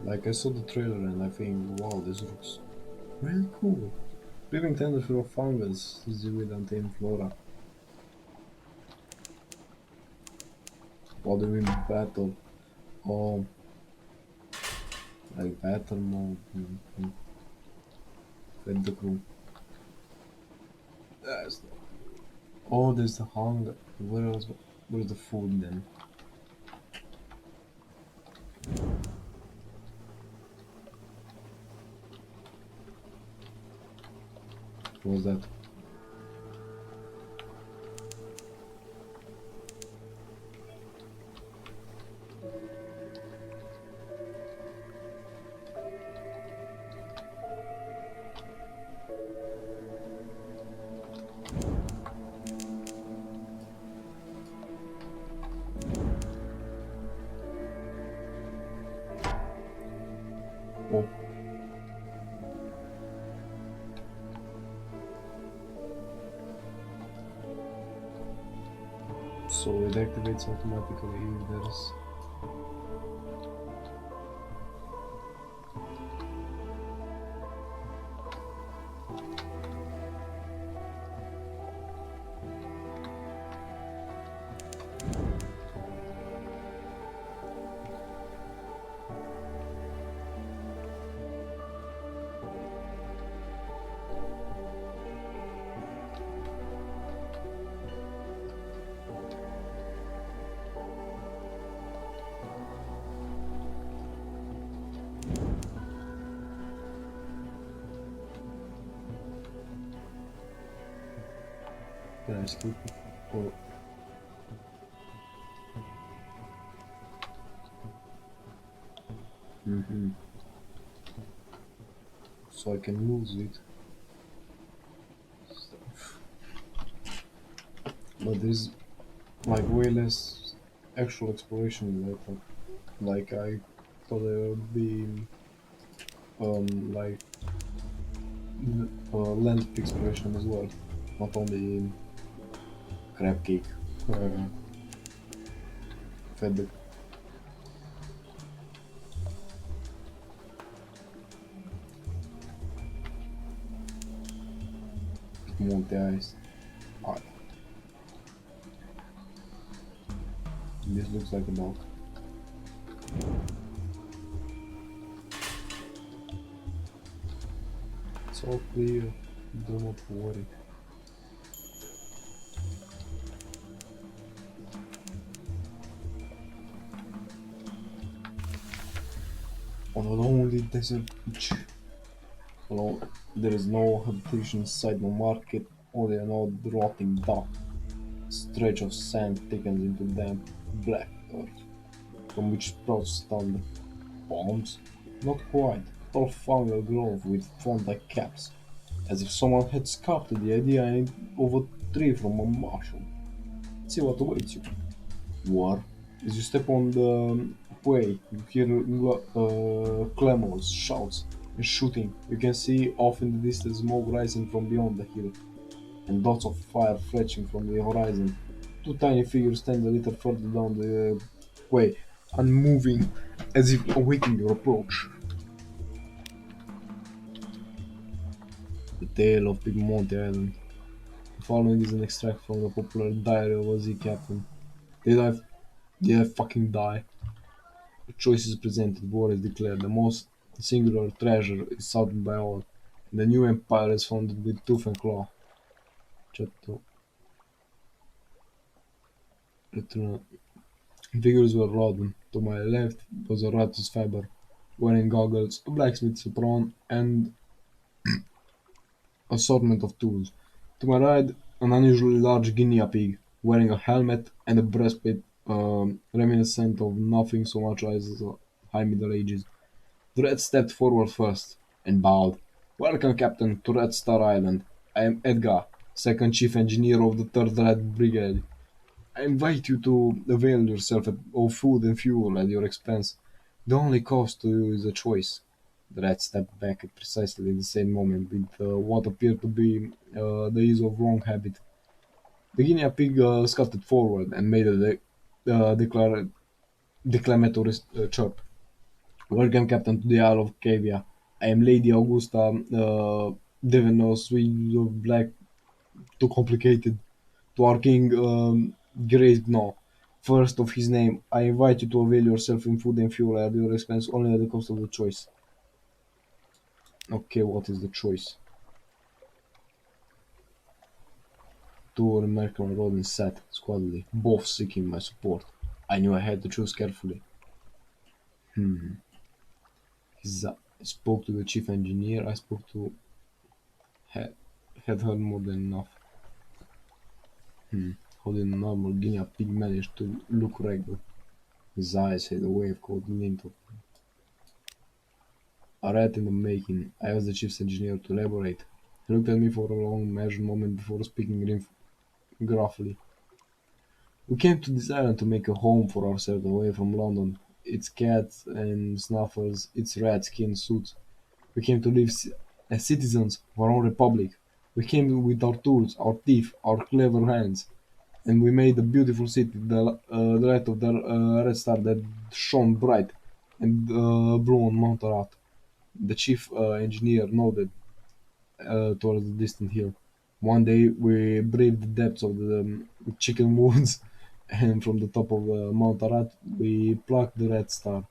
Like I saw the trailer and I think, wow, this looks really cool. Living tender for fungus is with untamed flora. What do you mean battle? Oh, like battle mode. Fed the crew. Yes. Oh, there's the hunger. Where's the food then? What was that? Oh, so it activates automatically if there's. Can I skip it? Or so I can lose it. But there's like way less actual exploration later. Like I thought there would be like land exploration as well, not only crab cake. Uh, Fed the multi eyes. Ah, this looks like a dog. It's all clear. Do not worry. On a lonely desert beach, alone, there is no habitation inside, no market, only an old rotting dock. Stretch of sand thickens into damp black earth, from which sprouts thunder. Palms? Not quite. Tall fungal growth with front-like caps, as if someone had sculpted the idea of a tree from a mushroom. See what awaits you. War. As you step on the way, you hear clamors, shouts, and shooting. You can see off in the distance smoke rising from beyond the hill, and dots of fire flashing from the horizon. Two tiny figures stand a little further down the way, unmoving, as if awaiting your approach. The Tale of Big Monty Island. The following is an extract from the popular diary of a sea captain. Did I, did I fucking die? The choice is presented, war is declared. The most singular treasure is sought by all. The new empire is founded with tooth and claw. Chapter return. Figures were Rodman. To my left was a Ratus Faber, wearing goggles, a blacksmith's apron, and assortment of tools. To my right, an unusually large guinea pig, wearing a helmet and a breastplate reminiscent of nothing so much as the high Middle Ages. The Red stepped forward first and bowed. Welcome, Captain, to Red Star Island. I am Edgar, second chief engineer of the 3rd Red Brigade. I invite you to avail yourself of food and fuel at your expense. The only cost to you is a choice. The rat stepped back at precisely the same moment with what appeared to be the ease of wrong habit. The guinea pig scuttled forward and made a declamatory chirp. Welcome, Captain, to the Isle of Cavia. I am Lady Augusta Devenos, we of Black, too complicated. To our king, Grace Gnaw. First of his name, I invite you to avail yourself in food and fuel at your expense only at the cost of the choice. Okay, what is the choice? Two American Rodents sat squarely, both seeking my support. I knew I had to choose carefully. Hmm. I spoke to the chief engineer. I spoke to had had heard more than enough. How did a normal guinea pig manage to look regular? His eyes had a way of cold glint of a rat in the making. I asked the chief engineer to elaborate. He looked at me for a long, measured moment before speaking gruffly. We came to this island to make a home for ourselves away from London. Its cats and snuffers, its rat skin suits. We came to live as citizens of our own republic. We came with our tools, our teeth, our clever hands, and we made a beautiful city, the light of the red star that shone bright and blue on Mount Ararat. The chief engineer nodded towards the distant hill. One day we braved the depths of the chicken woods, and from the top of Mount Ararat we plucked the red star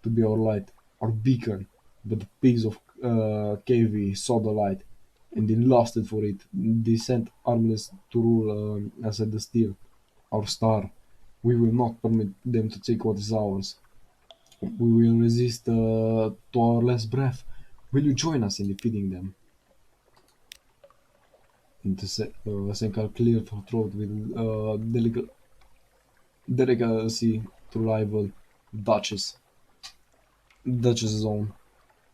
to be our light, our beacon. But the pigs of KV saw the light, and they lusted for it. They sent armies to rule us at the steel, our star. We will not permit them to take what is ours. We will resist to our last breath. Will you join us in defeating them? And Senkar cleared her throat with delicacy to rival Duchess. Duchess's own.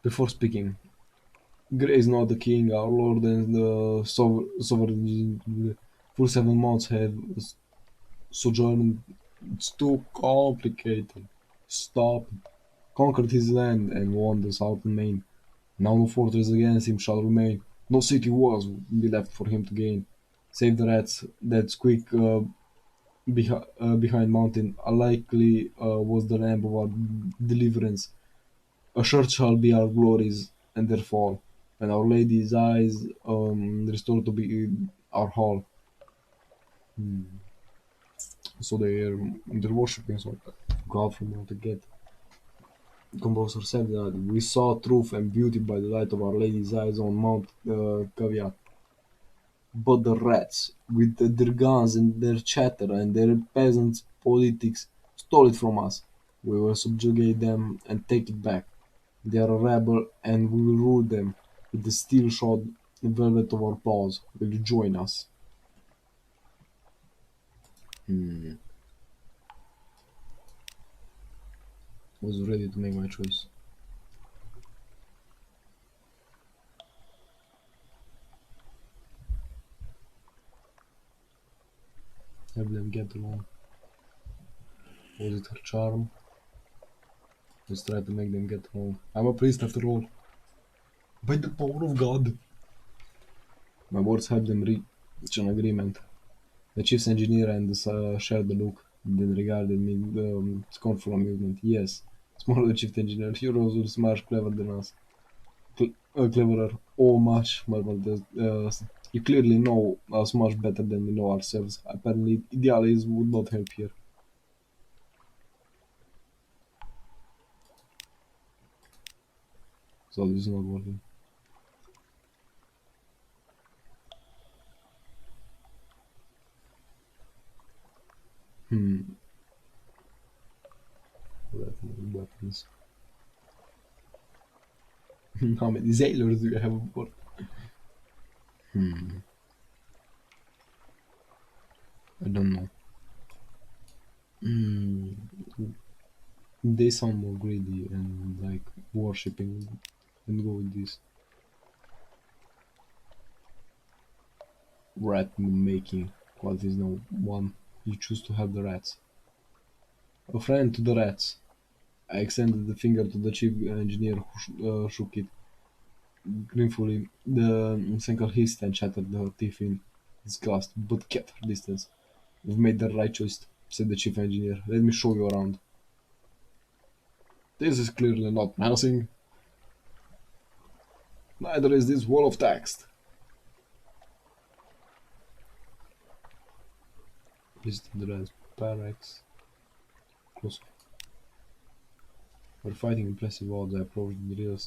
Before speaking, Grey is not the king, our lord, and the sovereign for 7 months have sojourned. It's too complicated. Stop. Conquered his land and won the southern main. Now no fortress against him shall remain. No city walls will be left for him to gain. Save the rats that squeak behind mountain. Unlikely was the lamp of our deliverance. Assured shall be our glories and their fall, and Our Lady's eyes restored to be our hall. So they're worshipping sort of God from out the gate. Composer said that we saw truth and beauty by the light of Our Lady's eyes on Mount Caveat. But the rats, with their guns and their chatter and their peasants' politics, stole it from us. We will subjugate them and take it back. They are a rebel, and we will rule them with the steel-shod velvet of our paws. Will you join us? Hmm. I was ready to make my choice. Have them get along. Was it her charm? Let's try to make them get along. I'm a priest after all. By the power of God. My words helped them reach an agreement. The chief's engineer and shared the look, then regarded me with scornful amusement. Yes, smaller chief engineer, heroes will much clever than us. Cleverer, oh much, murmured you clearly know us much better than we know ourselves. Apparently, idealism would not help here. So this is not working. Hmm. Weapons. How many sailors do you have on board? Hmm. I don't know. Hmm. They sound more greedy and like worshipping and go with this rat making qualities. No one. You choose to have the rats. A friend to the rats. I extended the finger to the chief engineer who shook it gleefully. The Senka hissed and chattered her teeth in disgust, but kept her distance. You've made the right choice, said the chief engineer. Let me show you around. This is clearly not menacing. Neither is this wall of text. Visited the Reds barracks. Close. We're fighting impressive odds. I approached the real.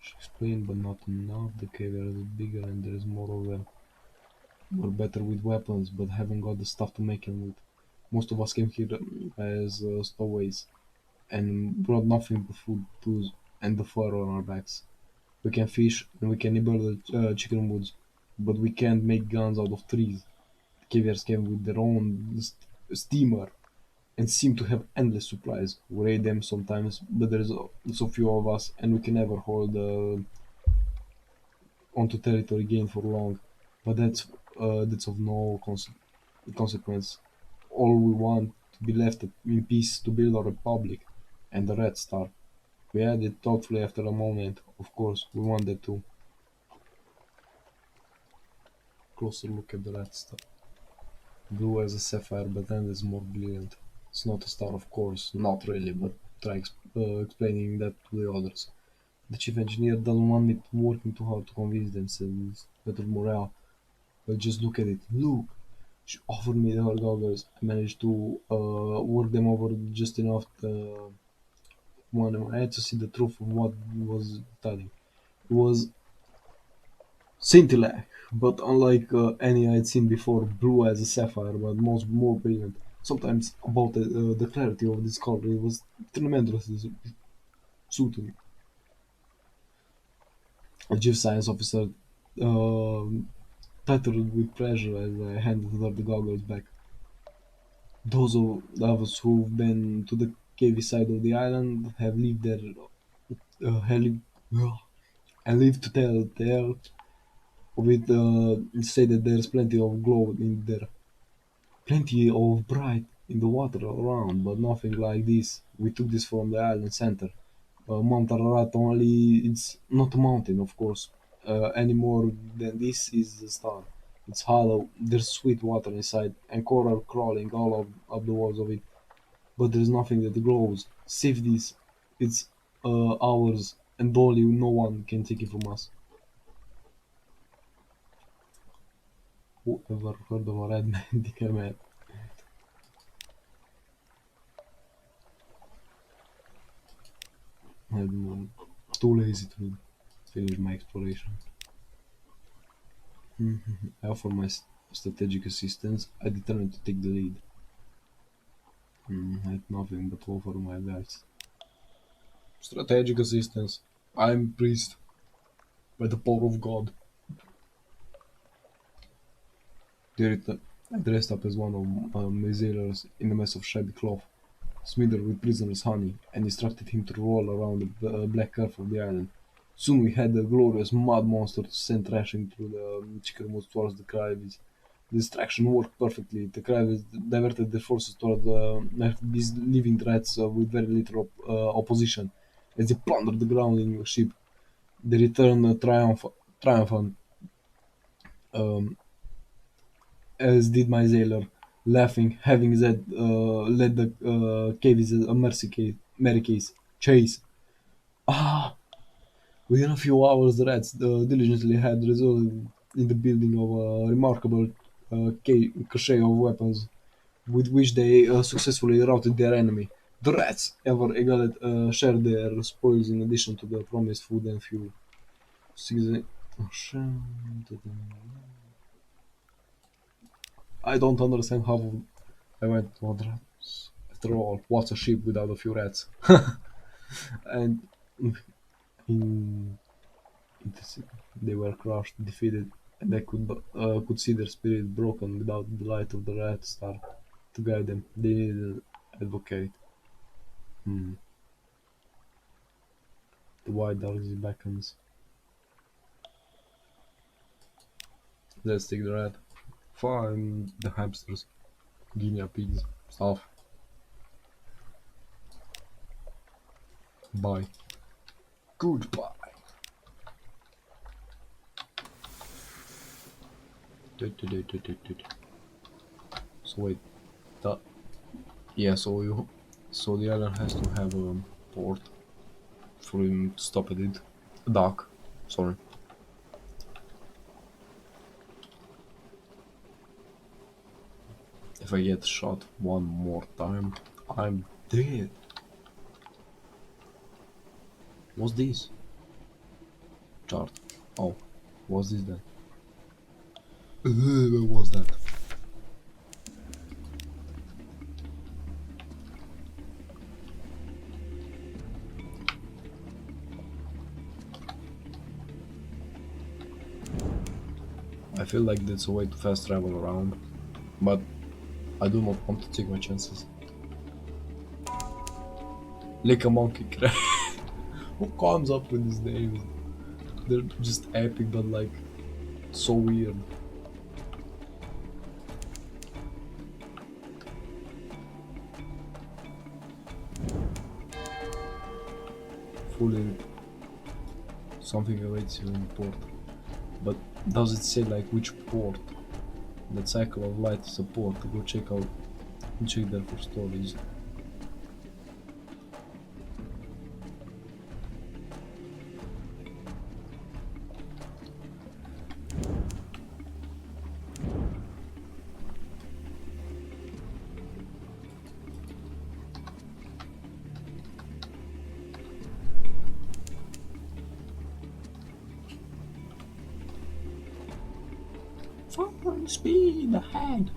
She explained, but not enough. The cave area is bigger and there is more of them. We're better with weapons, but haven't got the stuff to make them with. Most of us came here as stowaways and brought nothing but food, tools, and the fur on our backs. We can fish and we can nibble the chicken woods, but we can't make guns out of trees. The caviars came with their own steamer and seem to have endless supplies. We raid them sometimes, but there's so few of us, and we can never hold onto territory gained for long. But that's of no consequence. All we want to be left in peace to build our republic, and the Red Star. We added thoughtfully after a moment. Of course, we want that too. Closer look at the Red Star. Blue as a sapphire, but then it's more brilliant. It's not a star, of course, not really, but try explaining that to the others. The chief engineer doesn't want me working too hard to convince them, says it's better morale. But just look at it. Look! She offered me her goggles. I managed to work them over just enough to one. I had to see the truth of what was telling. It was scintillating, but unlike any I'd seen before, blue as a sapphire, but most more brilliant. Sometimes about the clarity of this color, it was tremendously soothing. A chief science officer tittered with pleasure as I handed her the goggles back. Those of us who've been to the cavey side of the island have lived there, have lived, and lived to tell of it. Say that there's plenty of glow in there, plenty of bright in the water around, but nothing like this. We took this from the island center. Mount Ararat only, it's not a mountain, of course, any more than this is a star. It's hollow, there's sweet water inside, and coral crawling all up the walls of it, but there's nothing that glows. Save this, it's ours, and only no one can take it from us. Who ever heard of a red man? Man? I'm too lazy to finish my exploration. I offer my strategic assistance. I determined to take the lead. I had nothing but to offer my advice. Strategic assistance. I'm priest by the power of God. I dressed up as one of my sailors in a mess of shabby cloth, smeared with prisoner's honey, and instructed him to roll around the black earth of the island. Soon we had a glorious mud monster to send thrashing through the chickermoots towards the Caribbees. The distraction worked perfectly. The Caribbees diverted their forces toward these living threats with very little opposition. As they plundered the grounding ship, they returned triumphant, um, as did my sailor, laughing, having led the cavies a merry case. Chase. Ah! Within a few hours, the rats diligently had resulted in the building of a remarkable cache of weapons with which they successfully routed their enemy. The rats, ever eager, shared their spoils in addition to the promised food and fuel. Season- I don't understand how I went to Andros. After all, what's a ship without a few rats? And in they were crushed, defeated, and I could see their spirit broken without the light of the Red Star to guide them. They needed an advocate. Hmm. The white darkness beckons. Let's take the red. Find the hamsters, guinea pigs, stuff. Bye. Goodbye. So wait, that Yeah, so the island has to have a port for him to stop at it. A dock. Sorry. If I get shot one more time, I'm dead. What's this? Chart. Oh, what's this then? What was that? I feel like that's a way to fast travel around, but I do not want to take my chances. Like a monkey crab. Who comes up with these names? They're just epic, but like so weird. Fully something awaits you in the port. But does it say like which port? That cycle of light is a port to go check there for stories. Full speed ahead!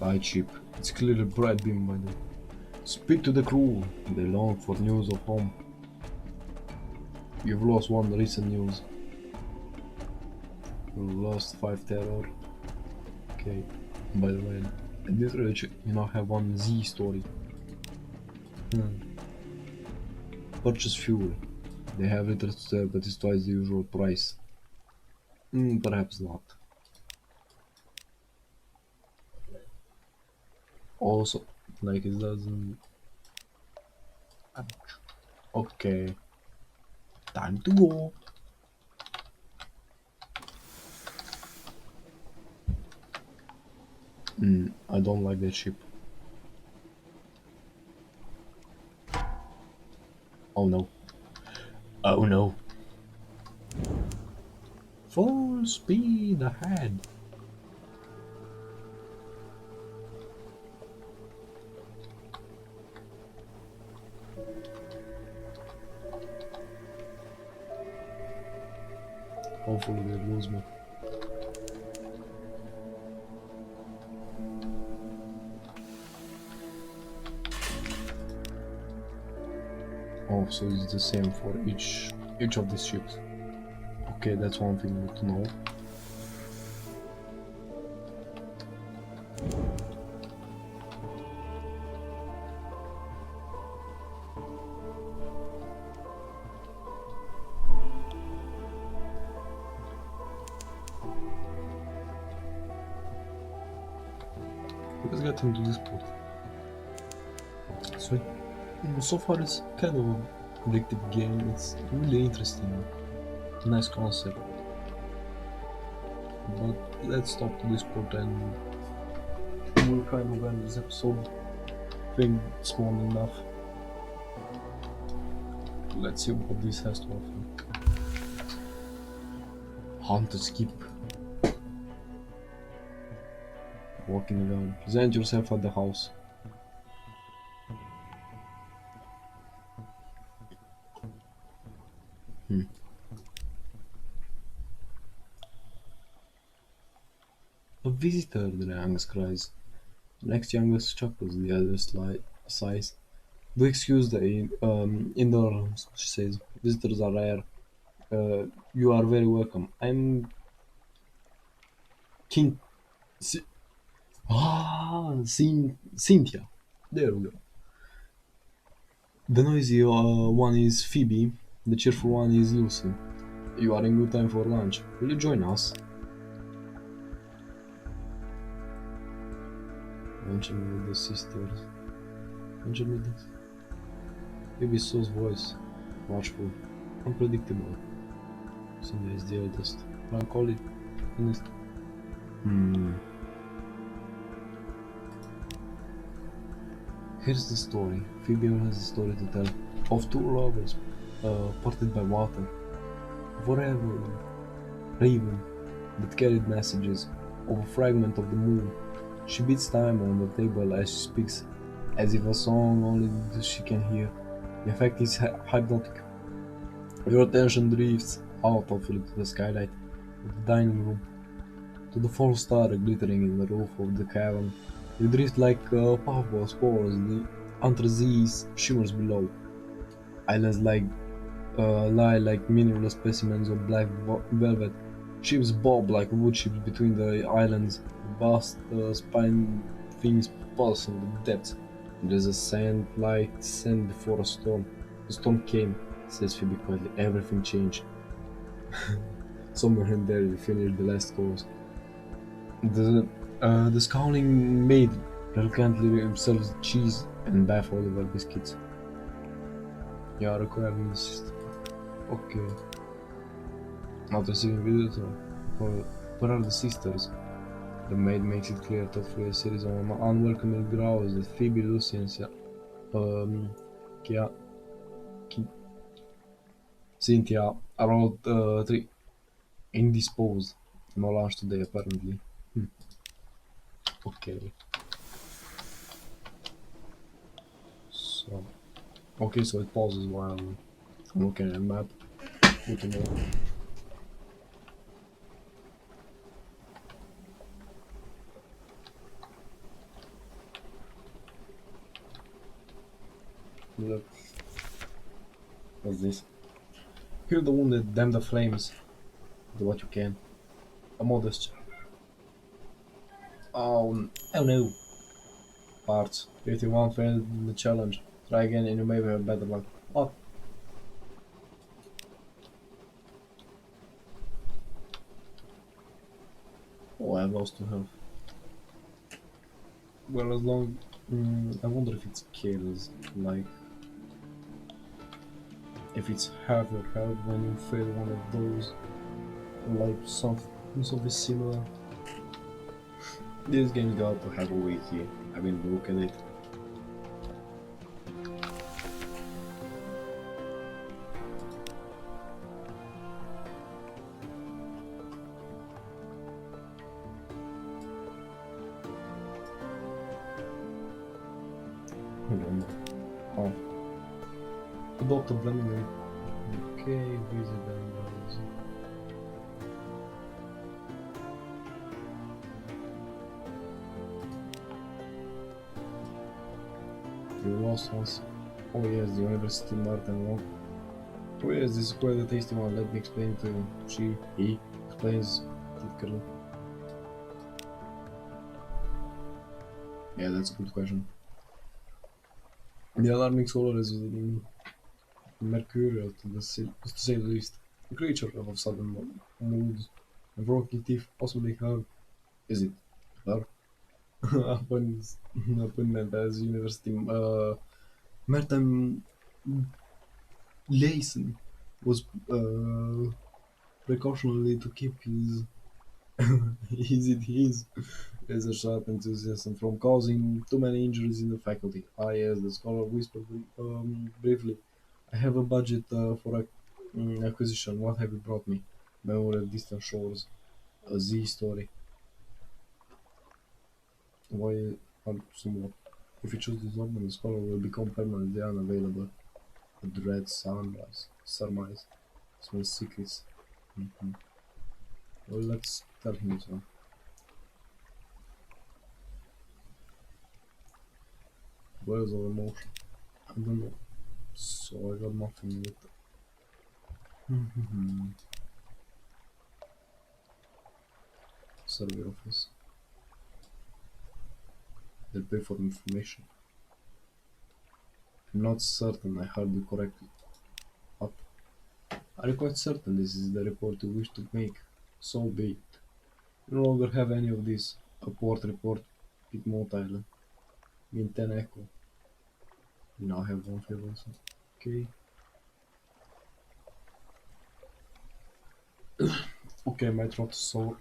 Light ship. It's clearly bright beam by the. Speak to the crew. They long for news of home. You've lost one recent news. You lost 5 terror. Okay. By the way, in this village you now have one Z story. Purchase fuel. They have liters to serve that is twice the usual price. Perhaps not. Also, like it doesn't. Okay. Time to go. I don't like that ship. Oh no. Oh no. Full speed ahead. Hopefully they lose me. Oh, so it's the same for each of these ships. Okay, that's one thing to know. Let's get into this port. So far it's kind of a addictive game. It's really interesting. Nice concept. But let's stop to this port and we'll kind of end this episode. I think it's more than enough. Let's see what this has to offer. Haunted skip. Walking around. Present yourself at the house. A visitor, the youngest cries. The next youngest chuckles, the eldest sighs. Do excuse the indolence, she says. Visitors are rare. You are very welcome. I'm King. C- Cynthia. There we go. The noisy one is Phoebe. The cheerful one is Lucy. You are in good time for lunch. Will you join us? Mention with the sisters. Mention with this. Maybe Soul's voice, watchful, unpredictable. Cindy is the eldest, melancholic, honest. Hmm. Here's the story. Phoebe has a story to tell of two lovers, parted by water, forever raven that carried messages of a fragment of the moon. She beats time on the table as she speaks, as if a song only she can hear. The effect is hypnotic. Your attention drifts out of it to the skylight of the dining room, to the false star glittering in the roof of the cavern. You drift like puffball spores, the anthracite shimmers below. Islands lie like mineral specimens of black velvet. Ships bob like wood ships between the islands. Vast spine things pulse in the depths. There is a sand like sand before a storm. The storm came, says Phoebe quietly. Everything changed. Somewhere in there you finish the last course. The scowling maid reluctantly serves cheese and Bath Oliver biscuits. Yeah, requiring this. Okay. Not receiving visitors. Or where are the sisters? The maid makes it clear thoughtfully a series of unwelcoming growls that Phoebe, Lucy, and Kia, Ki- Cynthia are all three indisposed. No lunch today, apparently. Hmm. Okay. So. Okay, so it pauses while I'm looking at a map. Good to know. Look, what's this? Heal the wounded, damn the flames. Do what you can. A modest. Oh no. Parts. 51 failed in the challenge. Try again and you may have better luck. What? Oh, I have lost 2 health. Well, as long. I wonder if it's kills. Like, if it's half your health when you fail one of those. Like, something similar. This game's got to have a wiki. I mean, look at it. I don't know. Oh. The doctor blending it. Okay, visit them. You lost once. Oh yes, the University Martin Long. Oh yes, this is quite a tasty one. Let me explain to you. He explains typically. Yeah, that's a good question. The alarming solar is mercurial to say the least. A creature of sudden moods and broken teeth, possibly her. Is it her? Appointment as University Merton Layson was precautionally to keep his his a sharp enthusiasm from causing too many injuries in the faculty. Ah yes, the scholar whispered briefly. I have a budget for acquisition. What have you brought me? Memory of distant shores. A Z story. Why somewhat? If you choose this one, the scholar will become permanently unavailable. A dread surmise, small secrets. Mhm. Well, let's tell him so. Where's our emotion? I don't know. So I got nothing with. Mhm. Survey office. They pay for information. I'm not certain I heard you correctly. What? Are you quite certain this is the report you wish to make? So be it. You no longer have any of this. A port report, Piedmont Island. Minten Echo. You now have one favor. Okay. Okay, my throat is sore.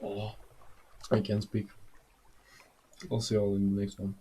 Oh, I can't speak. I'll see you all in the next one.